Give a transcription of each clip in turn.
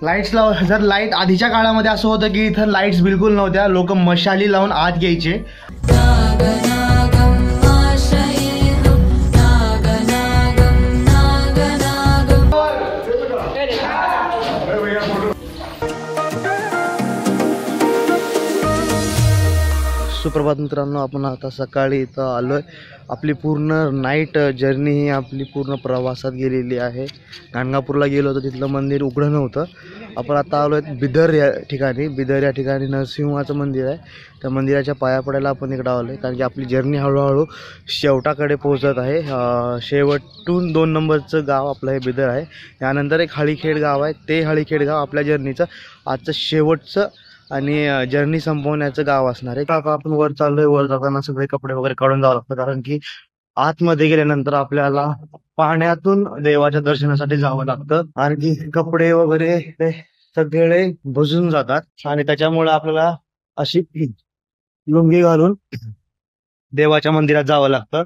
Lights जर light आधीच्या काळामध्ये असं होतं की इथं लाईट्स बिलकुल नव्हत्या, लोक मशाली लावून आत घ्यायचे. सुप्रभात मित्रांनो, आपण आता सकाळी इथं आलोय. आपली पूर्ण नाईट जर्नी ही आपली पूर्ण प्रवासात गेलेली आहे. गाणगापूरला गेलो होतो, तिथलं मंदिर उघडं नव्हतं. आपण आता आलोय बिदर या ठिकाणी. बिदर या ठिकाणी नरसिंहाचं मंदिर आहे. त्या मंदिराच्या पाया पडायला आपण इकडं आलोय, कारण की आपली जर्नी हळूहळू शेवटाकडे पोहोचत आहे. शेवटून 2 नंबरचं गाव आपलं हे बिदर आहे. त्यानंतर एक हळीखेड गाव आहे. ते हळीखेड गाव आपल्या जर्नीचं आजचं शेवटचं आणि जर्नी संपवण्याचं गाव असणार आहे. आता आपण वर चाललोय. वर जाताना सगळे कपडे वगैरे काढून जावं लागतं, कारण की आतमध्ये गेल्यानंतर आपल्याला पाण्यातून देवाच्या दर्शनासाठी जावं लागतं. आणि कपडे वगैरे ते सगळे भिजून जातात आणि त्याच्यामुळे आपल्याला अशी लुंगी घालून देवाच्या मंदिरात जावं लागतं.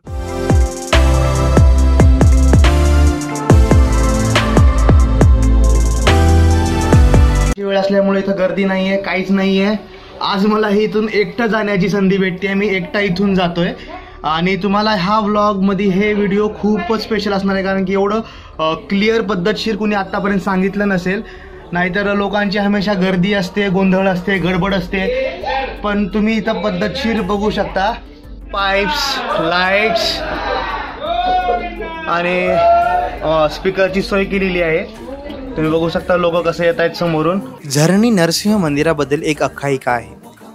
वेळ असल्यामुळे इथं गर्दी नाहीये, काहीच नाहीये. आज मला इथून एकटं जाण्याची संधी भेटते. मी एकटा इथून जातोय आणि तुम्हाला ह्या व्लॉग मध्ये हे व्हिडिओ खूपच स्पेशल असणार आहे, कारण की एवढं क्लिअर पद्धतशीर कुणी आतापर्यंत सांगितलं नसेल. नाहीतर लोकांची हमेशा गर्दी असते, गोंधळ असते, गडबड असते, पण तुम्ही इथं पद्धतशीर बघू शकता. पाईप्स, लाईट्स आणि स्पीकरची सोय केलेली आहे. तुम्ही बघू शकता लोक कसे येत आहेत समोरून. झरणी नरसिंह मंदिराबद्दल एक आख्यायिका आहे,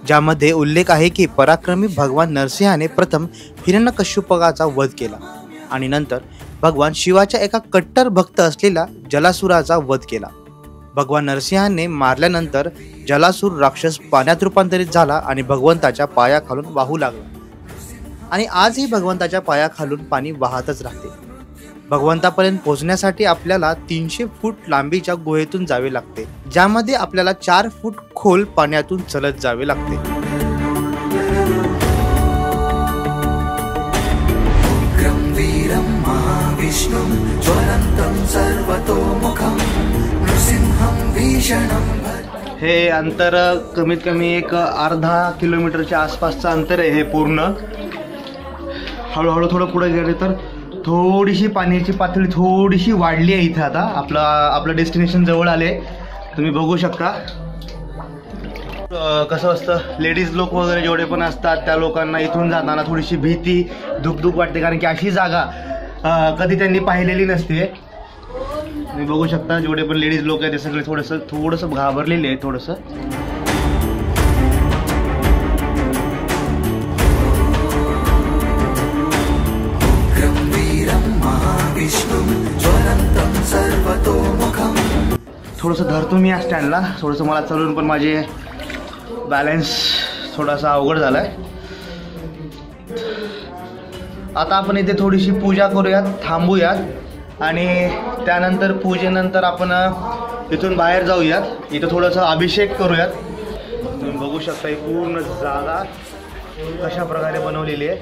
ज्यामध्ये उल्लेख आहे की पराक्रमी भगवान नरसिंहाने प्रथम हिरण्यकश्यपाचा वध केला आणि नंतर भगवान शिवाच्या एका कट्टर भक्त असलेल्या जलासुराचा वध केला. भगवान नरसिंहाने मारल्यानंतर जलासुर राक्षस पाण्यात रूपांतरित झाला आणि भगवंताच्या पायाखालून वाहू लागला. आणि आजही भगवंताच्या पायाखालून पाणी वाहतच राहते. भगवंतापर्यंत पोहोचण्यासाठी आपल्याला 300 फूट लांबीच्या गुहेतून जावे लागते, ज्यामध्ये आपल्याला 4 फूट खोल पाण्यातून चलत जावे लागते. हे अंतर कमीत कमी एक अर्धा किलोमीटरच्या आसपासचं अंतर आहे हे पूर्ण. हळूहळू थोडं पुढे गेले तर थोडीशी पाण्याची पातळी थोडीशी वाढली आहे इथं. आता आपलं डेस्टिनेशन जवळ आले. तुम्ही बघू शकता कसं असतं, लेडीज लोक वगैरे जेवढे पण असतात त्या लोकांना इथून जाताना थोडीशी भीती धुकधुक वाटते, कारण की अशी जागा कधी त्यांनी पाहिलेली नसते. तुम्ही बघू शकता जेवढे पण लेडीज लोक आहेत ते सगळे थोडंसं घाबरलेले आहेत थोडंसं. थोडंसं धरतो मी या स्टँडला. थोडंसं मला चालून पण माझे बॅलन्स थोडासा अवघड झाला आहे. आता आपण इथे थोडीशी पूजा करूयात, थांबूयात आणि त्यानंतर पूजेनंतर आपण इथून बाहेर जाऊयात. इथं थोडंसं अभिषेक करूयात. तुम्ही बघू शकता ही पूर्ण जागा कशा प्रकारे बनवलेली आहे.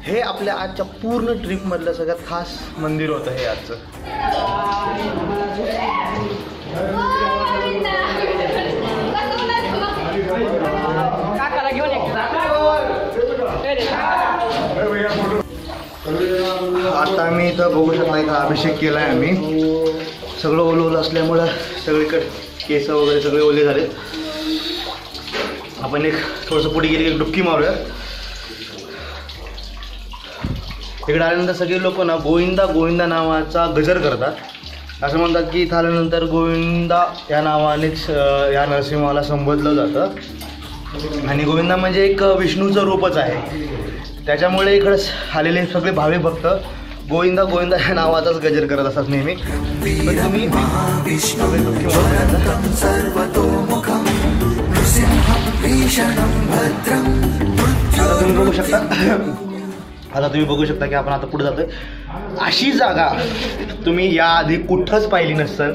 हे आपल्या आजच्या पूर्ण ट्रिपमधलं सगळ्यात खास मंदिर होतं हे आजचं. आता मी इथं बघू शकता इथं अभिषेक केला आहे आम्ही. सगळं ओलं असल्यामुळं सगळीकडे केस वगैरे सगळे ओले झाले. आपण एक थोडंसं पुढे गेली एक डुबकी मारूया. इकडे आल्यानंतर सगळे लोक ना गोविंदा गोविंदा नावाचा गजर करतात. असं म्हणतात की इथं आल्यानंतर गोविंदा या नावानेच या नरसिंहाला संबोधलं जातं. आणि गोविंदा म्हणजे एक विष्णूचं रूपच आहे. त्याच्यामुळे इकडे आलेले सगळे भावे भक्त गोविंदा गोविंदा या नावाचाच गजर करत असतात नेहमी. तुम्ही बघू शकता. आता तुम्ही बघू शकता की आपण आता पुढे जातोय. अशी जागा तुम्ही याआधी कुठंच पाहिली नसेल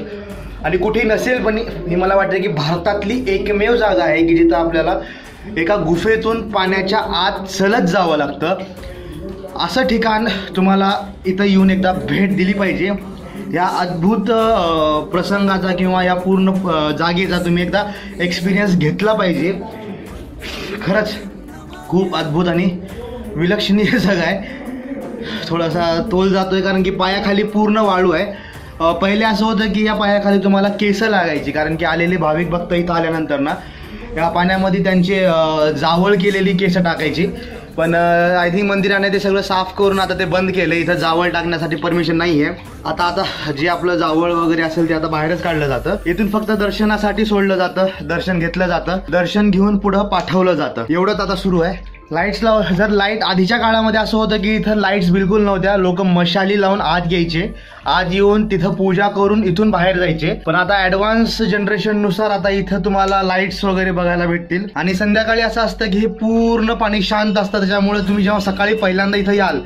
आणि कुठेही नसेल, पण ही मला वाटते की भारतातली एकमेव जागा आहे की जिथं आपल्याला एका गुफेतून पाण्याच्या आत चलत जावं लागतं. असं ठिकाण तुम्हाला इथं येऊन एकदा भेट दिली पाहिजे. या अद्भुत प्रसंगाचा किंवा या पूर्ण जागेचा तुम्ही एकदा एक्सपिरियन्स घेतला पाहिजे. खरंच खूप अद्भुत आणि विलक्षणीय जागा आहे. थोडासा तोल जातोय कारण की पायाखाली पूर्ण वाळू आहे. पहिले असं होतं की या पायाखाली तुम्हाला केस लागायची, कारण की आलेले भाविक भक्त इथं आल्यानंतर ना या पाण्यामध्ये त्यांचे जावळ केलेली केस टाकायची. पण आय थिंक मंदिराने ते सगळं साफ करून आता ते बंद केलं. इथं जावळ टाकण्यासाठी परमिशन नाही आहे. आता जे आपलं जावळ वगैरे असेल ते आता बाहेरच काढलं जातं. इथून फक्त दर्शनासाठी सोडलं जातं, दर्शन घेतलं जातं, दर्शन घेऊन पुढं पाठवलं जातं. एवढंच आता सुरू आहे. लाईट्स जर लाईट आधीच्या काळामध्ये असं होतं की इथं लाईट्स बिलकुल नव्हत्या. लोक मशाली लावून आत घ्यायचे, आत येऊन तिथं पूजा करून इथून बाहेर जायचे. पण आता ऍडव्हान्स जनरेशन नुसार आता इथं तुम्हाला लाईट्स वगैरे बघायला भेटतील. आणि संध्याकाळी असं असतं की हे पूर्ण पाणी शांत असतं. त्याच्यामुळे तुम्ही जेव्हा सकाळी पहिल्यांदा इथं याल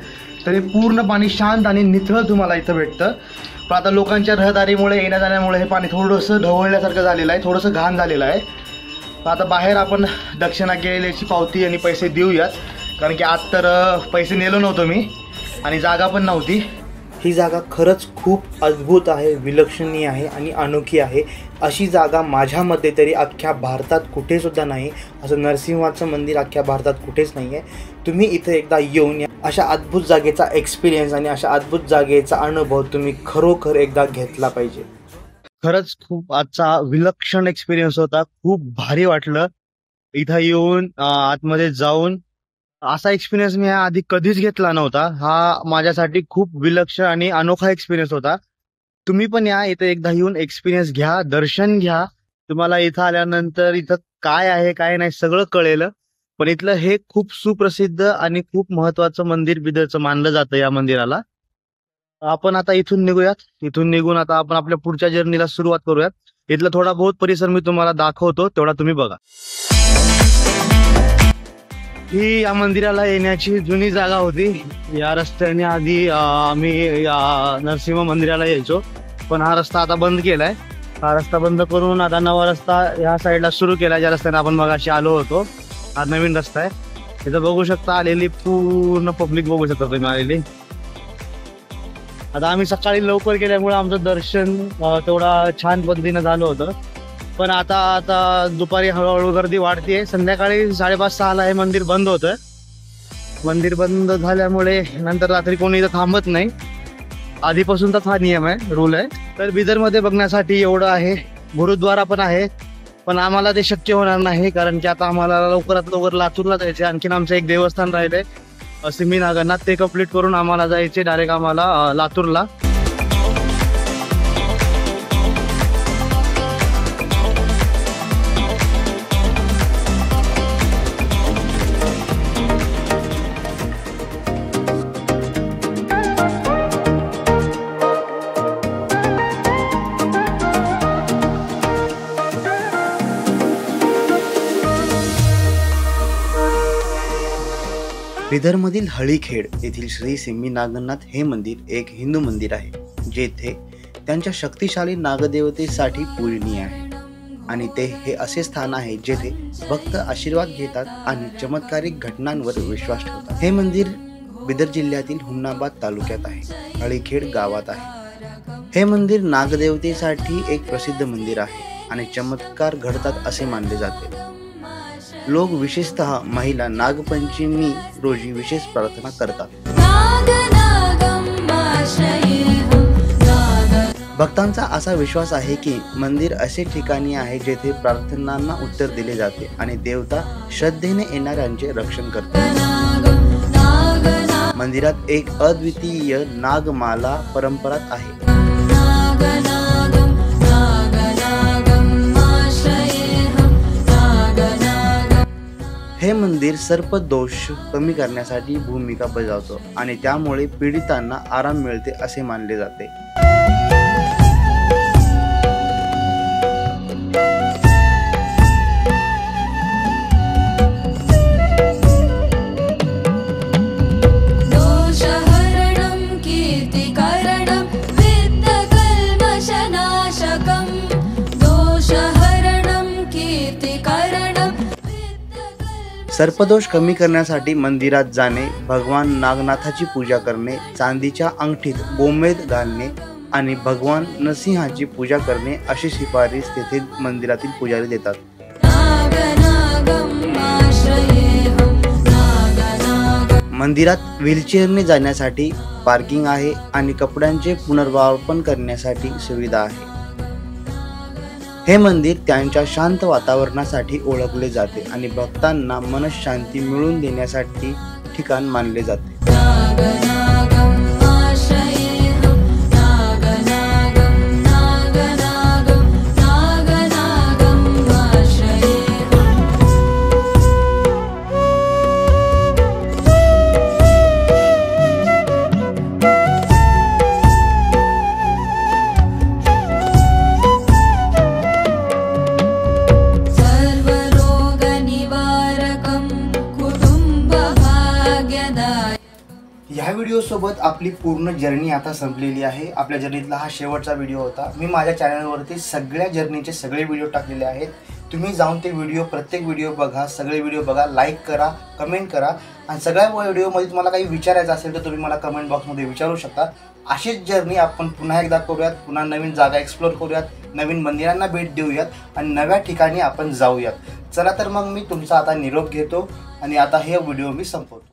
तर हे पूर्ण पाणी शांत आणि निथळ तुम्हाला इथं भेटतं. पण आता लोकांच्या रहदारीमुळे येण्या जाण्यामुळे हे पाणी थोडंसं ढवळल्यासारखं झालेलं आहे, थोडंसं घाण झालेलं आहे. आता बाहेर आपण दक्षिणा केलेल्याची पावती आणि पैसे देऊयात, कारण की आत तर पैसे नेलो नव्हतो मी आणि जागा पण नव्हती. ही जागा खरंच खूप अद्भुत आहे, विलक्षणीय आहे आणि अनोखी आहे. अशी जागा माझ्या मते तरी अख्ख्या भारतात कुठेसुद्धा नाही. असं नरसिंहाचं मंदिर अख्ख्या भारतात कुठेच नाही आहे. तुम्ही इथं एकदा येऊन अशा अद्भुत जागेचा एक्सपिरियन्स आणि अशा अद्भुत जागेचा अनुभव तुम्ही खरोखर एकदा घेतला पाहिजे. खरंच खूप आजचा विलक्षण एक्सपिरियन्स होता. खूप भारी वाटलं इथं येऊन, आतमध्ये जाऊन. असा एक्सपिरियन्स मी आधी कधीच घेतला नव्हता. हा माझ्यासाठी खूप विलक्षण आणि अनोखा एक्सपिरियन्स होता. तुम्ही पण या इथं एकदा येऊन एक्सपिरियन्स घ्या, दर्शन घ्या. तुम्हाला इथं आल्यानंतर इथं काय आहे काय नाही सगळं कळेल. पण इथलं हे खूप सुप्रसिद्ध आणि खूप महत्वाचं मंदिर बिदरचं मानलं जातं. या मंदिराला आपण आता इथून निघूयात. इथून निघून आता आपण आपल्या पुढच्या जर्नीला सुरुवात करूयात. इथला थोडा बहुत परिसर मी तुम्हाला दाखवतो, तेवढा तुम्ही बघा. ही या मंदिराला येण्याची जुनी जागा होती. या रस्त्याने आधी आम्ही नरसिंह मंदिराला यायचो, पण हा रस्ता आता बंद केलाय. हा रस्ता बंद करून आता नवा रस्ता या साईडला सुरू केला, ज्या रस्त्याने आपण मगाशी आलो होतो. हा नवीन रस्ता आहे. इथं बघू शकता आलेली पूर्ण पब्लिक बघू शकता तुम्ही आलेली. आता आम्ही सकाळी लवकर गेल्यामुळे आमचं दर्शन तेवढा छान पद्धतीनं झालं होतं. पण आता दुपारी हळूहळू गर्दी वाढते. संध्याकाळी 5:30-6ला हे मंदिर बंद होतं. मंदिर बंद झाल्यामुळे नंतर रात्री कोणी इथं थांबत नाही. आधीपासून तर हा नियम आहे, रूल आहे. तर बिदरमध्ये बघण्यासाठी एवढं आहे. गुरुद्वारा पण आहे, पण आम्हाला ते शक्य होणार नाही, कारण की आता आम्हाला लवकरात लवकर लातूरला जायचे. आणखीन आमचं एक देवस्थान राहिलंय सिमी नागनाथ, ते कंप्लीट करून आम्हाला जायचे डायरेक्ट आम्हाला लातूरला. बिदरमधील हळीखेड येथील श्री सिम्मी नागनाथ हे मंदिर एक हिंदू मंदिर आहे, जेथे त्यांच्या शक्तिशाली नागदेवतेसाठी पूजनीय आहे. आणि ते हे असे स्थान आहे जेथे भक्त आशीर्वाद घेतात आणि चमत्कारिक घटनांवर विश्वास ठेवतात. हे मंदिर बिदर जिल्ह्यातील हुमनाबाद तालुक्यात आहे, हळीखेड गावात आहे. हे मंदिर नागदेवतेसाठी एक प्रसिद्ध मंदिर आहे आणि चमत्कार घडतात असे मानले जाते. लोक विशेषतः महिला नागपंचमी रोजी विशेष प्रार्थना करतात. भक्तांचा असा विश्वास आहे की मंदिर असे ठिकाणी आहे जेथे प्रार्थनांना उत्तर दिले जाते आणि देवता श्रद्धेने येणाऱ्यांचे रक्षण करतात. मंदिरात एक अद्वितीय नागमाला परंपरा आहे. हे मंदिर सर्पदोष कमी करण्यासाठी भूमिका बजावतो आणि त्यामुळे पीडितांना आराम मिळते असे मानले जाते. सर्पदोष कमी करण्यासाठी मंदिरात जाणे, भगवान नागनाथाची पूजा करणे, चांदीच्या अंगठीत गोमेद घालणे आणि भगवान नरसिंहाची पूजा करणे अशी शिफारस तेथे मंदिरातील पुजारी देतात. मंदिरात व्हीलचेअरने जाण्यासाठी पार्किंग आहे आणि कपड्यांचे पुनर्वापन करण्यासाठी सुविधा आहे. हे मंदिर त्यांच्या शांत वातावरणासाठी ओळखले जाते आणि भक्तांना मनशांती मिळवून देण्यासाठी ठिकाण मानले जाते. ह्या व्हिडिओसोबत आपली पूर्ण जर्नी आता संपलेली आहे. आपल्या जर्नीतला हा शेवटचा व्हिडिओ होता. मी माझ्या चॅनलवरती सगळ्या जर्नीचे सगळे व्हिडिओ टाकलेले आहेत. तुम्ही जाऊन ते प्रत्येक व्हिडिओ बघा, सगळे व्हिडिओ बघा, लाईक करा, कमेंट करा आणि सगळ्या व्हिडिओमध्ये तुम्हाला काही विचारायचं असेल तर तुम्ही मला कमेंट बॉक्समध्ये विचारू शकता. अशीच जर्नी आपण पुन्हा एकदा करूयात, पुन्हा नवीन जागा एक्सप्लोर करूयात, नवीन मंदिरांना भेट देऊयात आणि नव्या ठिकाणी आपण जाऊयात. चला तर मग मी तुमचा आता निरोप घेतो आणि आता हे व्हिडिओ मी संपवतो.